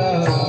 Oh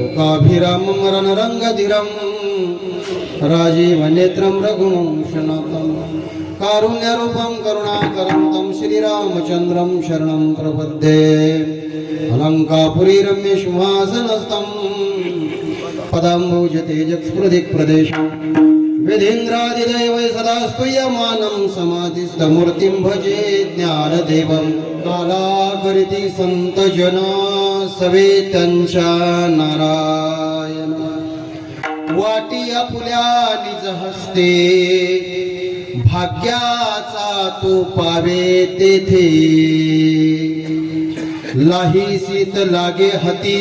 लोकाभिरामं रणरंगधीरं राजीवनेत्रं रघुवंशनाथं कारुण्यरूपं करुणाकरं श्रीरामचन्द्रं शरणं प्रपद्ये अलंकापुरी रम्यसिंहासनस्थं पदाम्बुजतेजस्फुरदिक्प्रदेशं विधीन्द्रादिदैवै सदा स्तूयमानं समाधिस्थमूर्तिं भजे ज्ञानदेवं कालाकरिति संतजन सवे त्यांच्या नारायण वाटी आपुल्या निज हस्ते भाग्याचा तो पावे तेथे लाहीसीत लागे हाती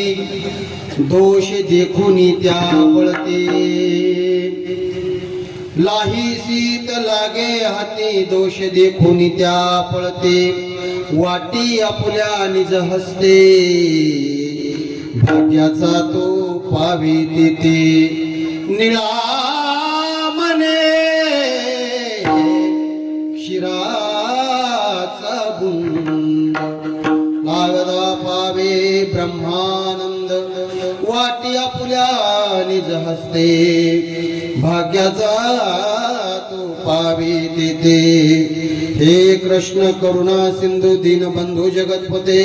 दोष देखून त्या पळते लाहीसीत लागे हाती दोष देखून त्या पळते वाटी आपुल्या निज हस्ते भाग्याचा तो पावे तेथे निळा मने क्षीराचा बुंद लागदा पावे ब्रह्मानंद वाटी आपुल्या निज हस्ते भाग्याचा तू पाविती ते. हे कृष्ण करुणा सिंधू दीनबंधू जगतपते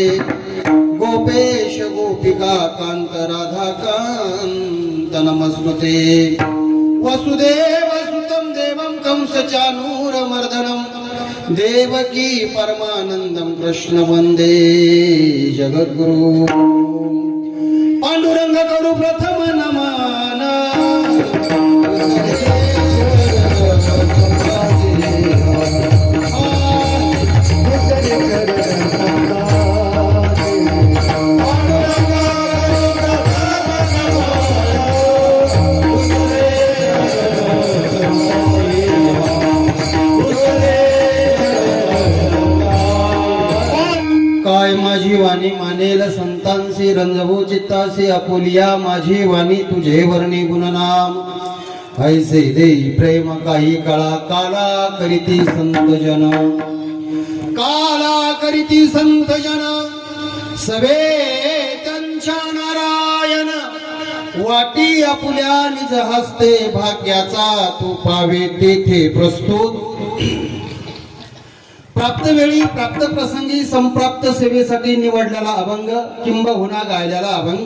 गोपेश गोपिका कांत राधा कांत नमस्ते. वसुदेव सुतं देवं कंस चानूरमर्दनं देवकी परमानंदं कृष्ण वंदे जगद्गुरु. पांडुरंग करू प्रथम नमन काय माझी वाणी मानेल संतांसी रंजवो चित्तासी आपुलिया माझी वाणी तुझे वर्णी गुणनाम. ऐसे देई प्रेम काही काळा काला करीती संत जन. काला करीती संत जन सवे त्यांच्या नारायण. वाटी आपुल्या निज हस्ते भाग्याचा तू पावे तेथे प्रस्तुत. प्राप्त वेळी प्राप्त प्रसंगी संप्राप्त सेवेसाठी निवडलेला अभंग किंबहुना गायलेला अभंग.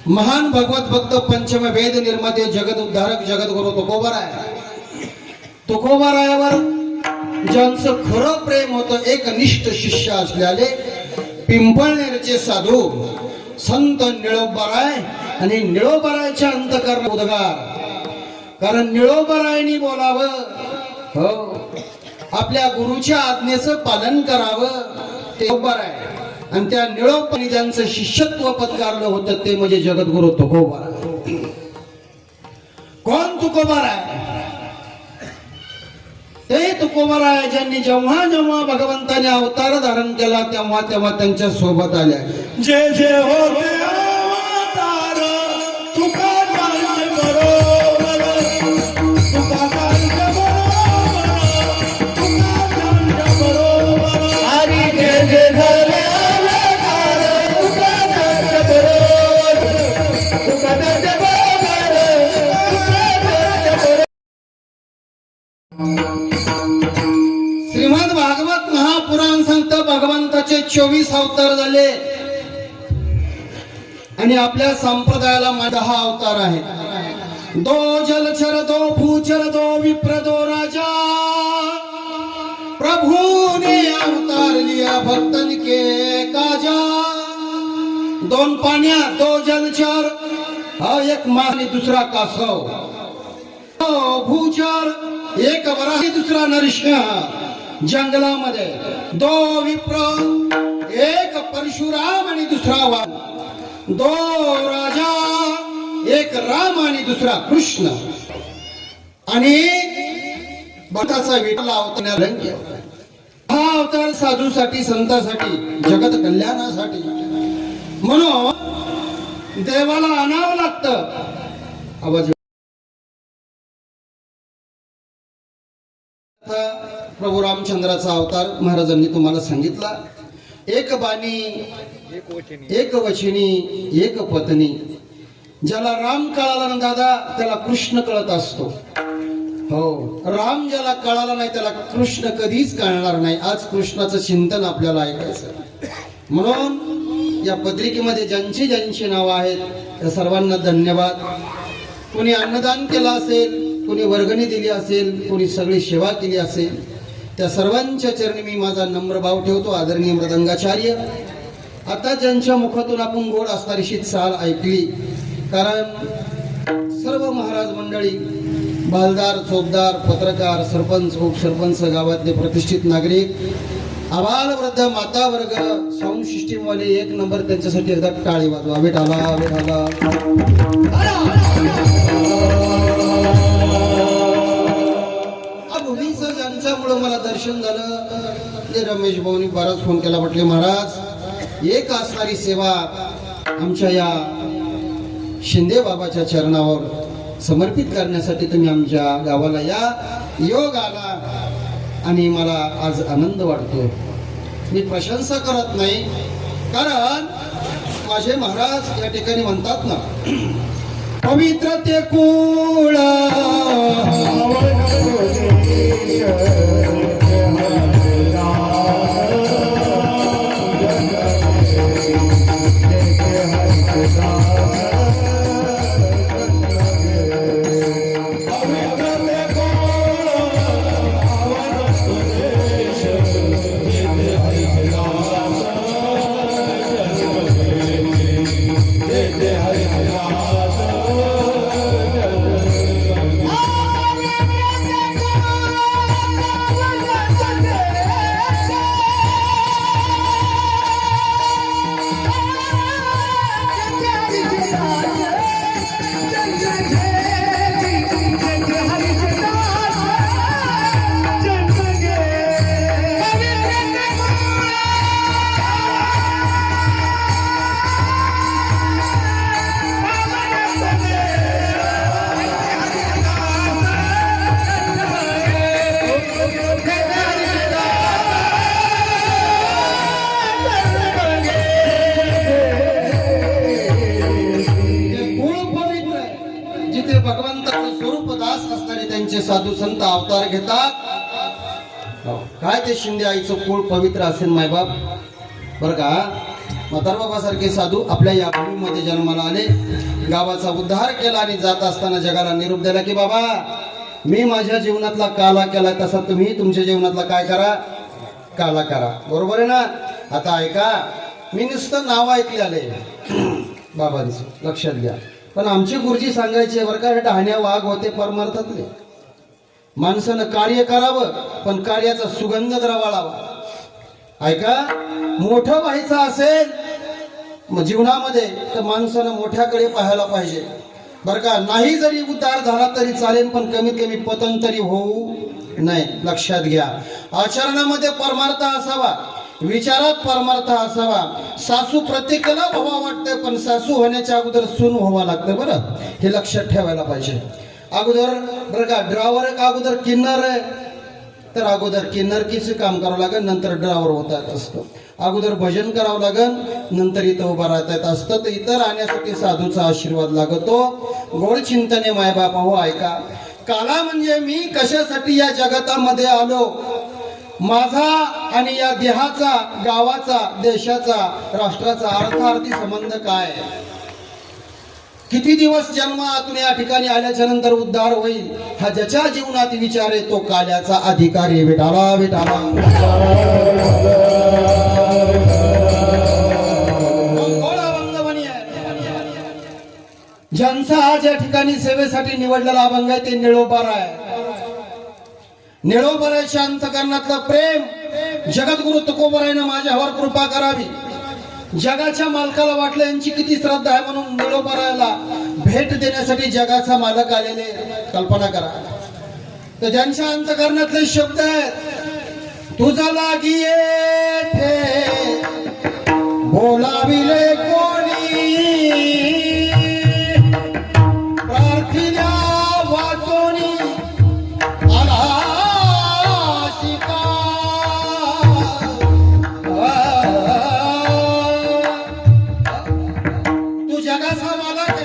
महान भगवत भक्त पंचम वेद निर्माते जगत उद्धारक जगद्गुरु तुकोबाराय. तुकोबारायावर ज्यांचं खरं प्रेम होतं एकनिष्ठ शिष्य असलेले पिंपळनेरचे साधू संत निळोबाराय आणि निळोबारायच्या अंतकरण उद्गार. कारण निळोबारायनी बोलावं, हो आपल्या गुरुच्या आज्ञेचं पालन करावं ते बरं आहे. आणि त्या निळोबानी ज्यांचं शिष्यत्व पत्कारलं होतं ते म्हणजे जगद्गुरु तुकोबाराय. कोण तुकोबाराय? ते तुकोबाराय ज्यांनी जेव्हा जेव्हा भगवंताने अवतार धारण केला तेव्हा तेव्हा त्यांच्या सोबत आल्या. जय जय होते अवतार तुका जाणते बरोबर, तुका जाणते बरोबर, तुका जाणते बरोबर. हरी जय जय झाले अवतार तुका जाणते बरोबर, तुका जाणते बरोबर, तुका जाणते बरोबर. श्रीमद भागवत महापुराण सांगतं भगवंताचे 24 अवतार झाले आणि आपल्या संप्रदायाला 10 अवतार आहेत. 2 जलचर 2 भूचर 2 विप्र 2 राजा. प्रभु ने अवतार लिया भक्तन के काजा. 2 पाण्यात 2 जलचर, एक मास आणि दुसरा कासव. 2 भूचर, एक वराही दुसरा नरसिंह जंगलामध्ये. 2 विप्र, एक परशुराम आणि दुसरा वाण. 2 राजा, एक राम आणि दुसरा कृष्ण. आणि भक्ताचा विठ्ठल अवतार. हा अवतार साधूसाठी संतांसाठी जगत कल्याणासाठी. म्हणून देवाला आणावं लागतं. आवाज. प्रभू रामचंद्राचा अवतार महाराजांनी तुम्हाला सांगितला. एक बाणी, एक वचनी, एक पत्नी. ज्याला राम कळाला ना दादा त्याला कृष्ण कळत असतो. हो, राम ज्याला कळाला नाही त्याला कृष्ण कधीच कळणार नाही. आज कृष्णाचं चिंतन आपल्याला ऐकायचं. म्हणून या पत्रिकेमध्ये ज्यांची ज्यांची नावं आहेत त्या सर्वांना धन्यवाद. कोणी अन्नदान केलं असेल, कोणी वर्गणी दिली असेल, कोणी सगळी सेवा केली असेल, त्या सर्वांच्या चरणी मी माझा नम्र भाव ठेवतो. आदरणीय मृदंगाचार्य, आता ज्यांच्या मुखातून आपण गोड असणारीशी चाल ऐकली, कारण सर्व महाराज मंडळी, बालदार, चोपदार, पत्रकार, सरपंच, उपसरपंच, गावातले प्रतिष्ठित नागरिक, आबाल वृद्ध, माता वर्ग, साऊंड सिस्टीम वाले, एक नंबर त्यांच्यासाठी एकदा टाळी वाजवा. विठाला विठाला. ज्यांच्यामुळं मला दर्शन झालं ते रमेश भाऊनी बराच फोन केला. म्हटले महाराज एक असणारी सेवा आमच्या या शिंदे बाबाच्या चरणावर समर्पित करण्यासाठी तुम्ही आमच्या गावाला या. योग आला आणि मला आज आनंद वाटतो. मी प्रशंसा करत नाही, कारण माझे महाराज या ठिकाणी म्हणतात ना, पवित्र ते कुळ आमचे साधू संत अवतार घेतात. काय ते शिंदे आईचं कुळ पवित्र असेल मायबाप बरं का. म्हातारबाबासारखे साधू आपल्या या भूमीमध्ये जन्माला आले, गावाचा उद्धार केला आणि जात असताना जगाला निरोप दिला की बाबा मी माझ्या जीवनातला काला केला तसा तुम्ही तुमच्या जीवनातला काय करा, काला करा. बरोबर आहे ना. आता ऐका, मी नुसतं नाव ऐकले आले बाबांचं, लक्षात घ्या. पण आमचे गुरुजी सांगायचे बरं का, हे डहाण्या वाघ होते परमार्थातले. माणसानं कार्य करावं पण कार्याचा सुगंध द्रवाळावा. ऐका, मोठं व्हायचं असेल जीवनामध्ये तर माणसानं मोठ्याकडे पाहायला पाहिजे बरं का. नाही जरी उद्धार झाला तरी चालेल पण कमीत कमी पतन तरी होऊ नाही. लक्षात घ्या, आचरणामध्ये परमार्थ असावा, विचारात परमार्थ असावा. सासू प्रत्येकाला व्हावा वाटतंय पण सासू होण्याच्या अगोदर सून व्हावा लागतं बरं, हे लक्षात ठेवायला पाहिजे. अगोदर बरं का ड्रायव्हर का अगोदर किन्नर आहे तर अगोदर किन्नरकीचं काम करावं लागेल, नंतर ड्रायव्हर होता येत असतं. अगोदर भजन करावं लागेल, नंतर इथं उभं राहता येत असतं. तर इथं राहण्यासाठी साधूचा आशीर्वाद लागतो. गोड चिंतने मायबापा हो ऐका, काला म्हणजे मी कशासाठी या जगतामध्ये आलो, माझा आणि या देहाचा, गावाचा, देशाचा, राष्ट्राचा अर्थार्थी संबंध काय, किती दिवस जन्मातून या ठिकाणी आल्याच्या नंतर उद्धार होईल, हा ज्याच्या जीवनात विचार आहे तो काल्याचा अधिकारी. विठाला विठाला ज्यांचा आज या ठिकाणी सेवेसाठी निवडलेला अभंग आहे ते निळोबार आहे. निळोबाराच्या अंतकरणातलं प्रेम, जगद्गुरु तुकोबरायनं माझ्यावर कृपा करावी. जगाच्या मालकाला वाटलं यांची किती श्रद्धा आहे म्हणून निळोबारायला भेट देण्यासाठी जगाचा मालक आलेले, कल्पना करा. तर ज्यांच्या अंतकरणातले शब्द आहेत, तुझा लागी येथे बोलाविले कोणी, प्रार्थिल्या वाचोनी आला शिका. तू जगाचा मालक आहे,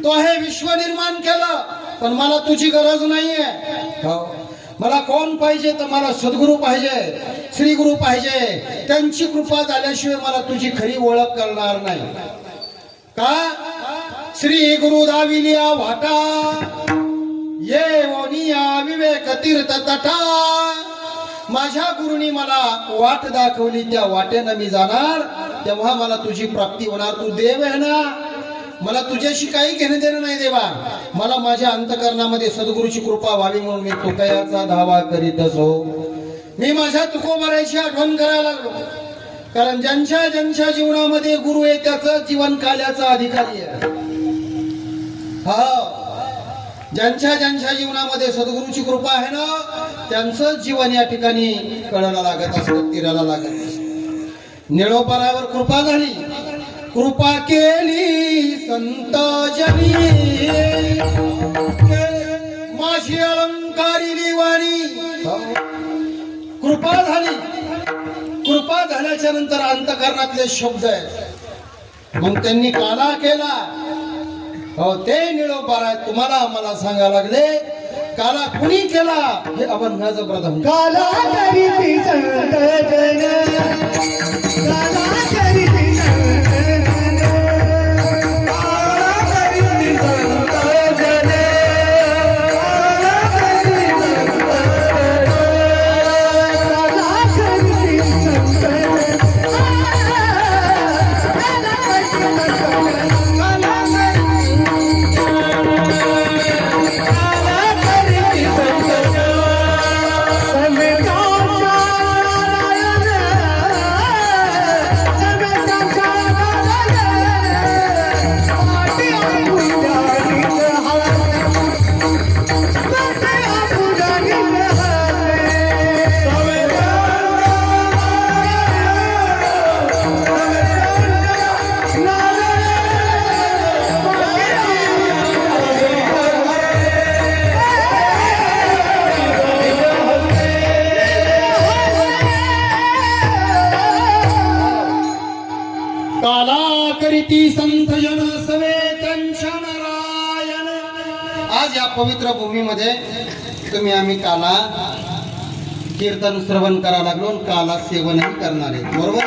तो आहे विश्व निर्माण केलं पण मला तुझी गरज नाहीये. मला कोण पाहिजे तर मला सद्गुरू पाहिजे, श्री गुरु पाहिजे. त्यांची कृपा झाल्याशिवाय मला तुझी खरी ओळख करणार नाही. का श्री गुरु दाविलिया वाटा ये वनिया विवेक तीर्थ तटा. माझ्या गुरुनी मला वाट दाखवली, त्या वाटेनं मी जाणार, तेव्हा मला तुझी प्राप्ती होणार. तू देव आहे ना, मला तुझ्याशी काही घेणं देणं नाही देवा. मला माझ्या अंतकरणामध्ये सद्गुरूची कृपा व्हावी म्हणून मी तुकयाचा धावा करीत असो. मी माझ्या तुकोबारायची आठवण करायला लागलो, कारण ज्यांच्या ज्यांच्या जीवनामध्ये गुरु आहे त्याचं जीवन काल्याचा अधिकारी आहे. हा, ज्यांच्या ज्यांच्या जीवनामध्ये सद्गुरूची कृपा आहे ना त्यांचं जीवन या ठिकाणी कळायला लागत असतं, तीराला लागत असतं. निळोबारावर कृपा झाली, कृपा केली संत जनी, माझी अलंकारी वाणी. कृपा झाली, कृपा झाल्याच्या नंतर अंतकरणातले शब्द आहेत, मग त्यांनी काला केला. हो, ते निळोबार आहे. तुम्हाला आम्हाला सांगायला लागले काला कुणी केला, हे अभंगाचं प्रथम. काला करीती संत जन, काला करीती संत जन, काला करीती संत जन, काला करीती संत जन, काला करीती काला करीती संत जन सवे त्यांच्या नारायण. आज या पवित्र भूमीमध्ये तुम्ही आम्ही काला कीर्तन श्रवण करायला लागलो आणि काला सेवनही करणार आहे, बरोबर?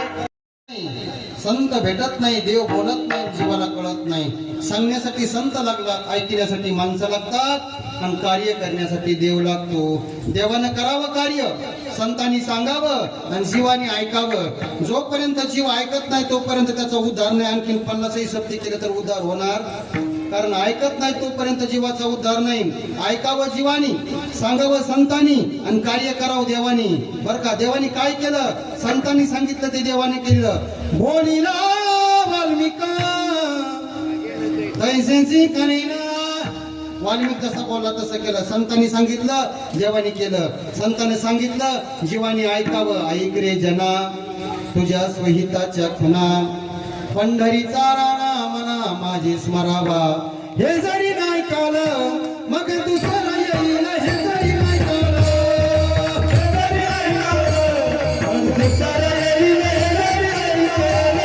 संत भेटत नाही, देव बोलत नाही, जीवाला कळत नाही. सांगण्यासाठी संत लागतात, ऐकण्यासाठी माणसं लागतात आणि कार्य करण्यासाठी देव लागतो. देवानं करावं कार्य, संतांनी सांगावं आणि जीवाने ऐकावं. जोपर्यंत जीव ऐकत नाही तोपर्यंत त्याचा उद्धार नाही. आणखीन 50ही सप्ती केलं तर उद्धार होणार, कारण ऐकत नाही तोपर्यंत जीवाचा उद्धार नाही. ऐकावं जीवानी, सांगावं संतांनी आणि कार्य करावं देवानी, बर का? देवानी काय केलं? संतांनी सांगितलं ते देवाने केलं. बोलिला वाल्मिका तैसेची करेना, वाल्मिक जसं बोलला तसं केलं. संतांनी सांगितलं, देवानी केलं. संतांनी सांगितलं, जीवानी ऐकावं. ऐक रे जना तुझ्या स्वहिताच्या खुना, पंढरीचा राणा मना माझे स्मरावा. हे जरी नाही कालं मग दुसरं येईल, हे जरी नाही कालं, हे जरी नाही कालं, मग दुसरं येईल, हे जरी नाही कालं.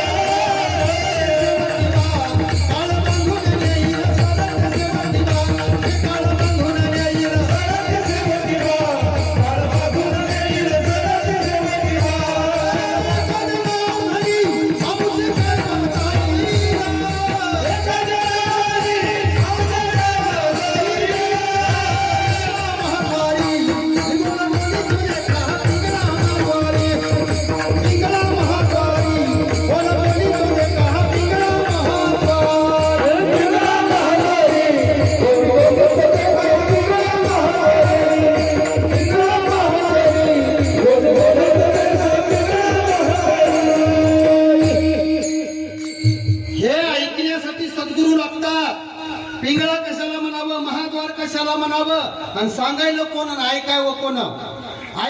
काळ बांधून येईल सरक सेवकीला, हे काळ बांधून येईल सरक सेवकीला, काळ बांधून येईल सरक सेवकीला. पिंगळा कशाला म्हणावं, महाद्वार कशाला म्हणावं आणि सांगायला कोण आणि ऐकावं कोण?